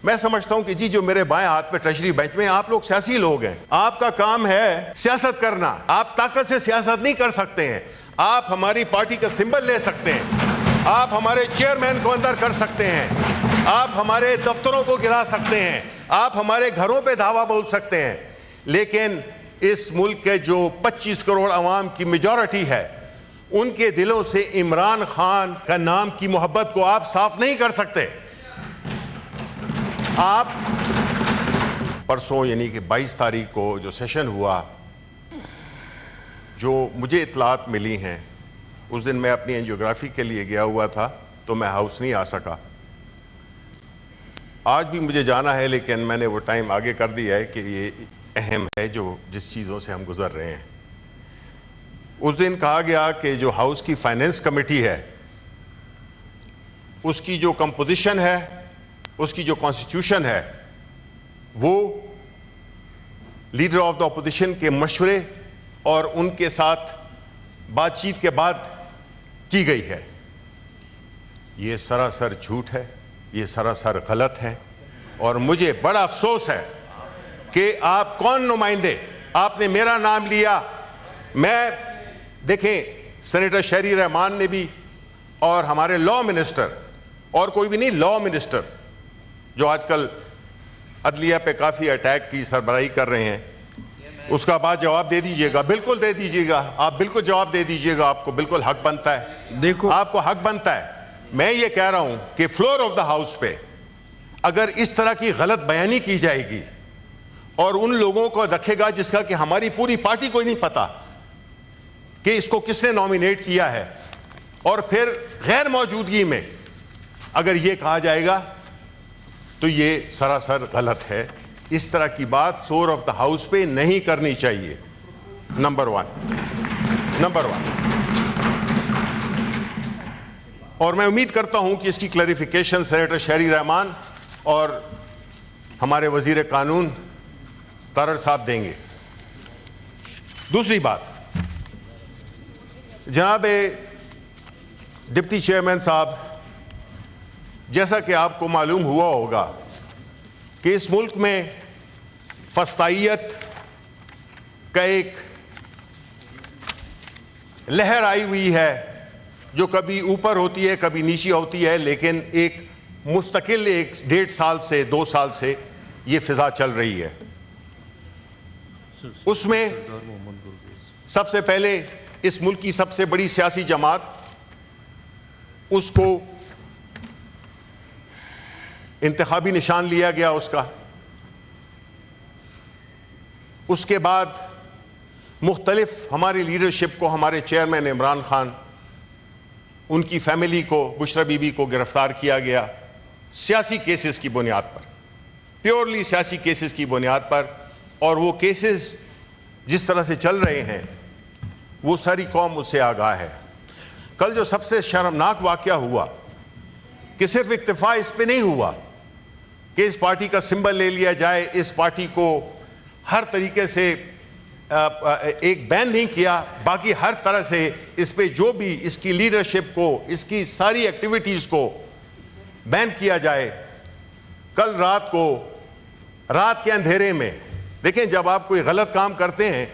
میں سمجھتا ہوں کہ جی جو میرے بائیں ہاتھ پہ ٹریجری بینچ میں آپ لوگ سیاسی لوگ ہیں, آپ کا کام ہے سیاست کرنا. آپ طاقت سے سیاست نہیں کر سکتے ہیں. آپ ہماری پارٹی کا سمبل لے سکتے ہیں, آپ ہمارے چیئرمین کو اندر کر سکتے ہیں, آپ ہمارے دفتروں کو گرا سکتے ہیں, آپ ہمارے گھروں پہ دھاوا بول سکتے ہیں, لیکن اس ملک کے جو 25 کروڑ عوام کی میجورٹی ہے ان کے دلوں سے عمران خان کا نام کی محبت کو آپ صاف نہیں کر سکتے. آپ پرسوں یعنی کہ 22 تاریخ کو جو سیشن ہوا, جو مجھے اطلاعات ملی ہیں, اس دن میں اپنی اینجیوگرافی کے لیے گیا ہوا تھا تو میں ہاؤس نہیں آ سکا. آج بھی مجھے جانا ہے لیکن میں نے وہ ٹائم آگے کر دیا ہے کہ یہ اہم ہے جو جس چیزوں سے ہم گزر رہے ہیں. اس دن کہا گیا کہ جو ہاؤس کی فائنینس کمیٹی ہے اس کی جو کمپوزیشن ہے, اس کی جو کانسٹیٹیوشن ہے, وہ لیڈر آف دا اپوزیشن کے مشورے اور ان کے ساتھ بات چیت کے بعد کی گئی ہے. یہ سراسر جھوٹ ہے, یہ سراسر غلط ہے, اور مجھے بڑا افسوس ہے کہ آپ کون نمائندے, آپ نے میرا نام لیا. میں دیکھیں سینیٹر شہری رحمان نے بھی اور ہمارے لا منسٹر, اور کوئی بھی نہیں, لا منسٹر جو آج کل عدلیہ پہ کافی اٹیک کی سربراہی کر رہے ہیں, اس کا بعد جواب دے دیجئے گا. بالکل دے دیجئے گا, آپ بالکل جواب دے دیجئے گا, آپ کو بالکل حق بنتا ہے, دیکھو آپ کو حق بنتا ہے. میں یہ کہہ رہا ہوں کہ فلور آف دا ہاؤس پہ اگر اس طرح کی غلط بیانی کی جائے گی اور ان لوگوں کو رکھے گا جس کا کہ ہماری پوری پارٹی کو نہیں پتا کہ اس کو کس نے نامینیٹ کیا ہے, اور پھر غیر موجودگی میں اگر یہ کہا جائے گا تو یہ سراسر غلط ہے. اس طرح کی بات فلور آف دا ہاؤس پہ نہیں کرنی چاہیے. Number one. اور میں امید کرتا ہوں کہ اس کی کلیریفیکیشن سینیٹر شہری رحمان اور ہمارے وزیر قانون تارڑ صاحب دیں گے. دوسری بات, جناب ڈپٹی چیئرمین صاحب, جیسا کہ آپ کو معلوم ہوا ہوگا کہ اس ملک میں فسطائیت کا ایک لہر آئی ہوئی ہے جو کبھی اوپر ہوتی ہے کبھی نیچے ہوتی ہے, لیکن ایک مستقل 1.5 سال سے 2 سال سے یہ فضا چل رہی ہے. اس میں سب سے پہلے اس ملک کی سب سے بڑی سیاسی جماعت, اس کو انتخابی نشان لیا گیا اس کا. اس کے بعد مختلف ہماری لیڈرشپ کو, ہمارے چیئرمین عمران خان, ان کی فیملی کو, بشرا بی بی کو گرفتار کیا گیا سیاسی کیسز کی بنیاد پر, پیورلی سیاسی کیسز کی بنیاد پر. اور وہ کیسز جس طرح سے چل رہے ہیں وہ ساری قوم اس سے آگاہ ہے. کل جو سب سے شرمناک واقعہ ہوا کہ صرف اکتفا اس پہ نہیں ہوا کہ اس پارٹی کا سمبل لے لیا جائے, اس پارٹی کو ہر طریقے سے ایک بین نہیں کیا, باقی ہر طرح سے اس پہ جو بھی اس کی لیڈرشپ کو, اس کی ساری ایکٹیویٹیز کو بین کیا جائے. کل رات کو, رات کے اندھیرے میں, دیکھیں جب آپ کوئی غلط کام کرتے ہیں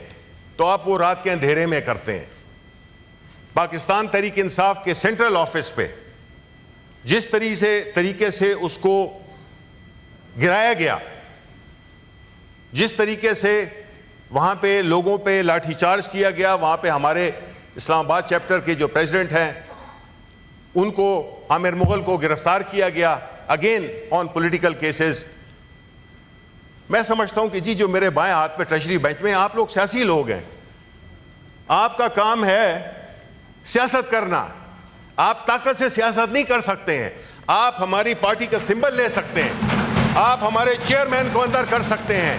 تو آپ وہ رات کے اندھیرے میں کرتے ہیں. پاکستان تحریک انصاف کے سینٹرل آفس پہ جس طریقے سے اس کو گرایا گیا, جس طریقے سے وہاں پہ لوگوں پہ لاٹھی چارج کیا گیا, وہاں پہ ہمارے اسلام آباد چیپٹر کے جو پریزیڈنٹ ہیں ان کو, عامر مغل کو گرفتار کیا گیا, اگین آن پولیٹیکل کیسز. میں سمجھتا ہوں کہ جی جو میرے بائیں ہاتھ پہ ٹریجری بینچ میں, آپ لوگ سیاسی لوگ ہیں, آپ کا کام ہے سیاست کرنا. آپ طاقت سے سیاست نہیں کر سکتے ہیں. آپ ہماری پارٹی کا سمبل لے سکتے ہیں, آپ ہمارے چیئرمین کو اندر کر سکتے ہیں,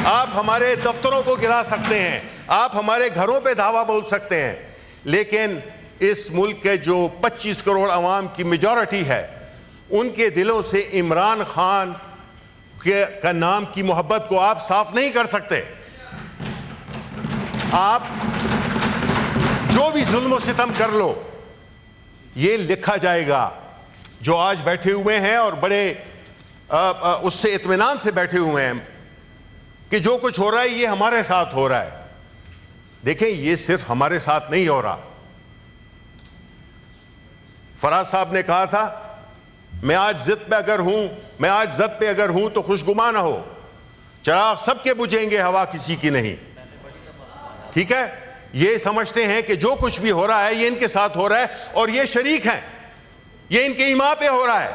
آپ ہمارے دفتروں کو گرا سکتے ہیں, آپ ہمارے گھروں پہ دھاوا بول سکتے ہیں, لیکن اس ملک کے جو 25 کروڑ عوام کی میجورٹی ہے ان کے دلوں سے عمران خان کا نام کی محبت کو آپ صاف نہیں کر سکتے. آپ جو بھی ظلم و ستم کر لو یہ لکھا جائے گا. جو آج بیٹھے ہوئے ہیں اور بڑے اس سے اطمینان سے بیٹھے ہوئے ہیں کہ جو کچھ ہو رہا ہے یہ ہمارے ساتھ ہو رہا ہے. دیکھیں یہ صرف ہمارے ساتھ نہیں ہو رہا. فراز صاحب نے کہا تھا میں آج ضد پہ اگر ہوں تو خوشگمان نہ ہو, چراغ سب کے بجھیں گے ہوا کسی کی نہیں. ٹھیک ہے, یہ سمجھتے ہیں کہ جو کچھ بھی ہو رہا ہے یہ ان کے ساتھ ہو رہا ہے اور یہ شریک ہیں, یہ ان کے ایما پہ ہو رہا ہے.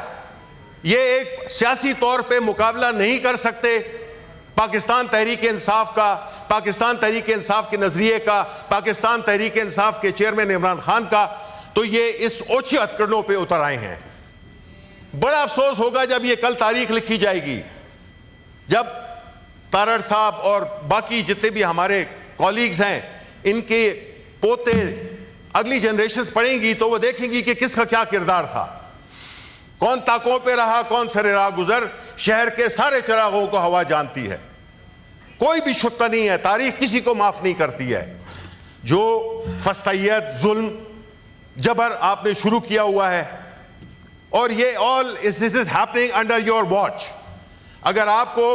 یہ ایک سیاسی طور پہ مقابلہ نہیں کر سکتے پاکستان تحریک انصاف کا, پاکستان تحریک انصاف کے نظریے کا, پاکستان تحریک انصاف کے چیئرمین عمران خان کا. تو یہ اس اوچھے ہتھکڑوں پہ اتر آئے ہیں. بڑا افسوس ہوگا جب یہ کل تاریخ لکھی جائے گی, جب تارڑ صاحب اور باقی جتنے بھی ہمارے کولیگز ہیں ان کے پوتے اگلی جنریشنز پڑھیں گی تو وہ دیکھیں گی کہ کس کا کیا کردار تھا, کون طاقوں پہ رہا, کون سر راہ گزر. شہر کے سارے چراغوں کو ہوا جانتی ہے, کوئی بھی شبہ نہیں ہے, تاریخ کسی کو معاف نہیں کرتی ہے. جو فسطائیت, ظلم, جبر آپ نے شروع کیا ہوا ہے اور یہ all this is happening under your watch. اگر آپ کو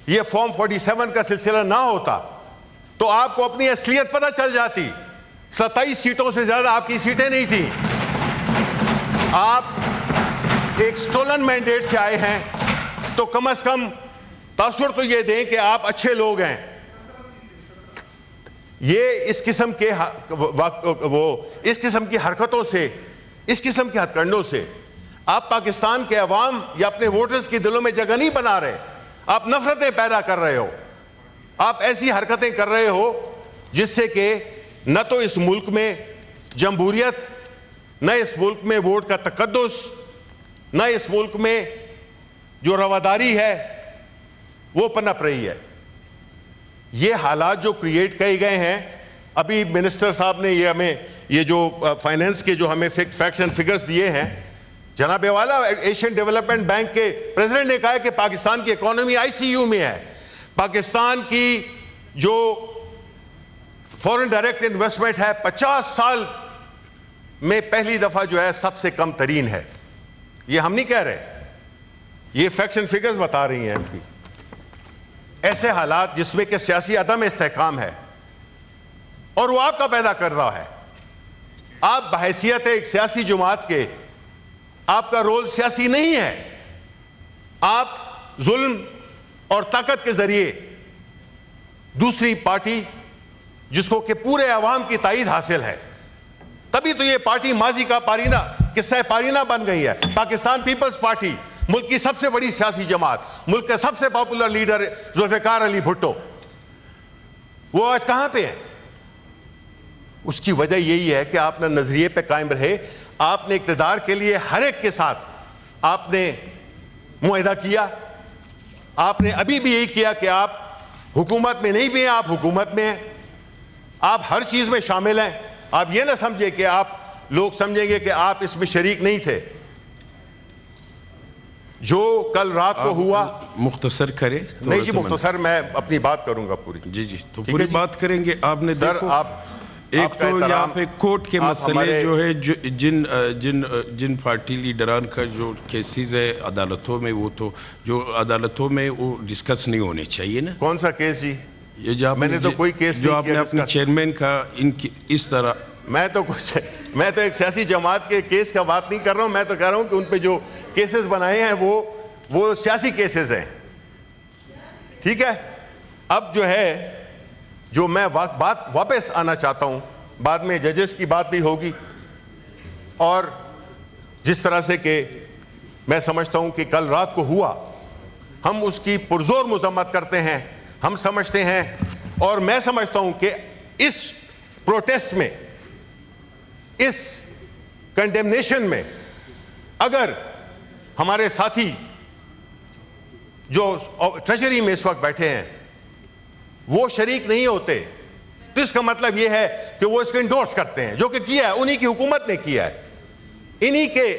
یہ فارم 47 کا سلسلہ نہ ہوتا تو آپ کو اپنی اصلیت پتہ چل جاتی. 27 سیٹوں سے زیادہ آپ کی سیٹیں نہیں تھیں. آپ ایک سٹولن مینڈیٹ سے آئے ہیں تو کم از کم تاثر تو یہ دیں کہ آپ اچھے لوگ ہیں. یہ اس قسم کی حرکتوں سے, اس قسم کے ہتھ کنڈوں سے آپ پاکستان کے عوام یا اپنے ووٹرز کی دلوں میں جگہ نہیں بنا رہے, آپ نفرتیں پیدا کر رہے ہو. آپ ایسی حرکتیں کر رہے ہو جس سے کہ نہ تو اس ملک میں جمہوریت, نہ اس ملک میں ووٹ کا تقدس, نہ اس ملک میں جو رواداری ہے وہ پنپ رہی ہے. یہ حالات جو کریٹ کیے گئے ہیں, ابھی منسٹر صاحب نے یہ ہمیں یہ جو فائنینس کے جو ہمیں فیکٹس اینڈ فگرز دیے ہیں, جناب والا ایشین ڈیولپمنٹ بینک کے پریزیڈنٹ نے کہا کہ پاکستان کی اکانومی ICU میں ہے. پاکستان کی جو فورن ڈائریکٹ انویسٹمنٹ ہے 50 سال میں پہلی دفعہ جو ہے سب سے کم ترین ہے. یہ ہم نہیں کہہ رہے, یہ فیکٹس اینڈ فگرز بتا رہی ہیں. ایسے حالات جس میں کہ سیاسی عدم استحکام ہے اور وہ آپ کا پیدا کر رہا ہے. آپ بحیثیت ایک سیاسی جماعت کے, آپ کا رول سیاسی نہیں ہے. آپ ظلم اور طاقت کے ذریعے دوسری پارٹی جس کو کہ پورے عوام کی تائید حاصل ہے, تبھی تو یہ پارٹی ماضی کا پارینہ, قصہ پارینہ بن گئی ہے. پاکستان پیپلز پارٹی ملک کی سب سے بڑی سیاسی جماعت, ملک کے سب سے پاپولر لیڈر ذوالفقار علی بھٹو, وہ آج کہاں پہ ہیں؟ اس کی وجہ یہی ہے کہ آپ نے نظریے پہ قائم رہے. آپ نے اقتدار کے لیے ہر ایک کے ساتھ آپ نے معاہدہ کیا. آپ نے ابھی بھی یہی کیا کہ آپ حکومت میں نہیں بھی ہیں, آپ حکومت میں ہیں, آپ ہر چیز میں شامل ہیں. آپ یہ نہ سمجھے کہ آپ لوگ سمجھیں گے کہ آپ اس میں شریک نہیں تھے. جو کل رات کو ہوا, مختصر کرے. نہیں جی مختصر, میں اپنی بات کروں گا پوری. جی تو پوری بات کریں گے. آپ نے سر ایک تو یہاں پہ کوٹ کے مسئلے جو ہے, جن پارٹی لیڈران کا جو کیسز ہے عدالتوں میں, وہ تو جو عدالتوں میں وہ ڈسکس نہیں ہونے چاہیے نا. کون سا کیس جی؟ یہ میں نے تو کوئی کیس جو آپ نے اپنے چیئرمین کا اس طرح, میں تو ایک سیاسی جماعت کے کیس کا بات نہیں کر رہا ہوں. میں تو کہہ رہا ہوں کہ ان پہ جو کیسز بنائے ہیں وہ سیاسی کیسز ہیں. ٹھیک ہے. اب جو ہے جو میں بات واپس آنا چاہتا ہوں, بعد میں ججز کی بات بھی ہوگی, اور جس طرح سے کہ میں سمجھتا ہوں کہ کل رات کو ہوا, ہم اس کی پرزور مذمت کرتے ہیں. ہم سمجھتے ہیں اور میں سمجھتا ہوں کہ اس پروٹیسٹ میں, اس کنڈیمنیشن میں اگر ہمارے ساتھی جو ٹریجری میں اس وقت بیٹھے ہیں وہ شریک نہیں ہوتے تو اس کا مطلب یہ ہے کہ وہ اس کو انڈورس کرتے ہیں, جو کہ کیا ہے انہی کی حکومت نے کیا ہے. انہی کے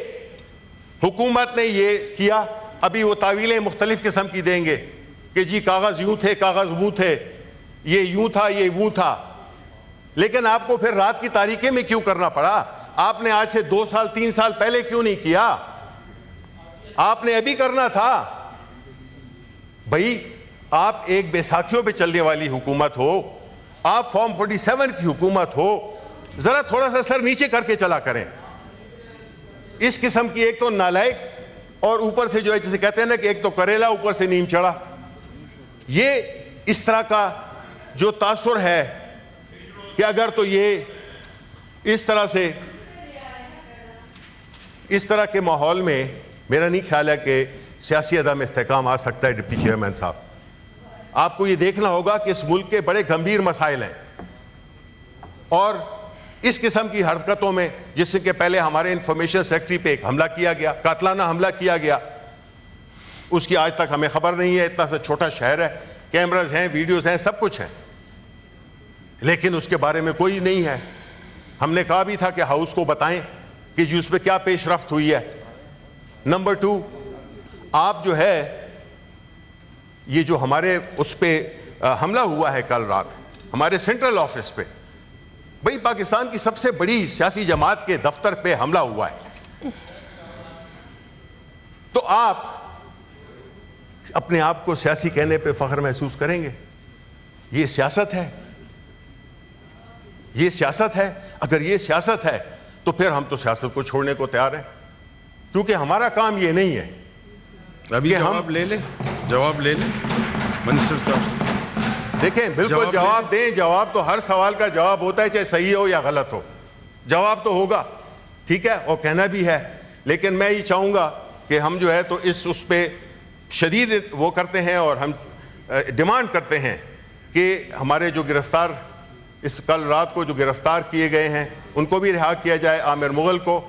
حکومت نے یہ کیا. ابھی وہ تعویلیں مختلف قسم کی دیں گے کہ جی کاغذ یوں تھے, کاغذ وہ تھے, یہ یوں تھا, یہ وہ تھا. لیکن آپ کو پھر رات کی تاریکی میں کیوں کرنا پڑا؟ آپ نے آج سے 2 سال 3 سال پہلے کیوں نہیں کیا؟ آپ نے ابھی کرنا تھا. بھائی آپ ایک بیساکھیوں پہ چلنے والی حکومت ہو, آپ فارم 47 کی حکومت ہو, ذرا تھوڑا سا سر نیچے کر کے چلا کریں. اس قسم کی ایک تو نالائق اور اوپر سے جو ہے جسے کہتے ہیں نا کہ ایک تو کریلا اوپر سے نیم چڑھا, یہ اس طرح کا جو تاثر ہے کہ اگر تو یہ اس طرح سے اس طرح کے ماحول میں میرا نہیں خیال ہے کہ سیاسی عدم استحکام آ سکتا ہے. ڈپٹی چیئرمین صاحب, آپ کو یہ دیکھنا ہوگا کہ اس ملک کے بڑے گمبھیر مسائل ہیں, اور اس قسم کی حرکتوں میں جس سے کہ پہلے ہمارے انفارمیشن سیکٹری پہ ایک حملہ کیا گیا, قاتلانہ حملہ کیا گیا, اس کی آج تک ہمیں خبر نہیں ہے. اتنا سا چھوٹا شہر ہے, کیمراز ہیں, ویڈیوز ہیں, سب کچھ ہیں, لیکن اس کے بارے میں کوئی نہیں ہے. ہم نے کہا بھی تھا کہ ہاؤس کو بتائیں کہ جی اس پہ کیا پیش رفت ہوئی ہے. نمبر 2, آپ جو ہے یہ جو ہمارے اس پہ حملہ ہوا ہے کل رات ہمارے سینٹرل آفس پہ, بھئی پاکستان کی سب سے بڑی سیاسی جماعت کے دفتر پہ حملہ ہوا ہے, تو آپ اپنے آپ کو سیاسی کہنے پہ فخر محسوس کریں گے؟ یہ سیاست ہے, یہ سیاست ہے. اگر یہ سیاست ہے تو پھر ہم تو سیاست کو چھوڑنے کو تیار ہیں, کیونکہ ہمارا کام یہ نہیں ہے. ابھی جواب لے لیں منسٹر صاحب. دیکھیں بالکل جواب دیں. جواب تو ہر سوال کا جواب ہوتا ہے, چاہے صحیح ہو یا غلط ہو, جواب تو ہوگا, ٹھیک ہے, اور کہنا بھی ہے. لیکن میں یہ چاہوں گا کہ ہم جو ہے تو اس پہ شدید وہ کرتے ہیں, اور ہم ڈیمانڈ کرتے ہیں کہ ہمارے جو گرفتار اس کل رات کو جو گرفتار کیے گئے ہیں ان کو بھی رہا کیا جائے, عامر مغل کو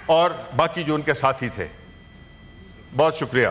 اور باقی جو ان کے ساتھی تھے. بہت شکریہ.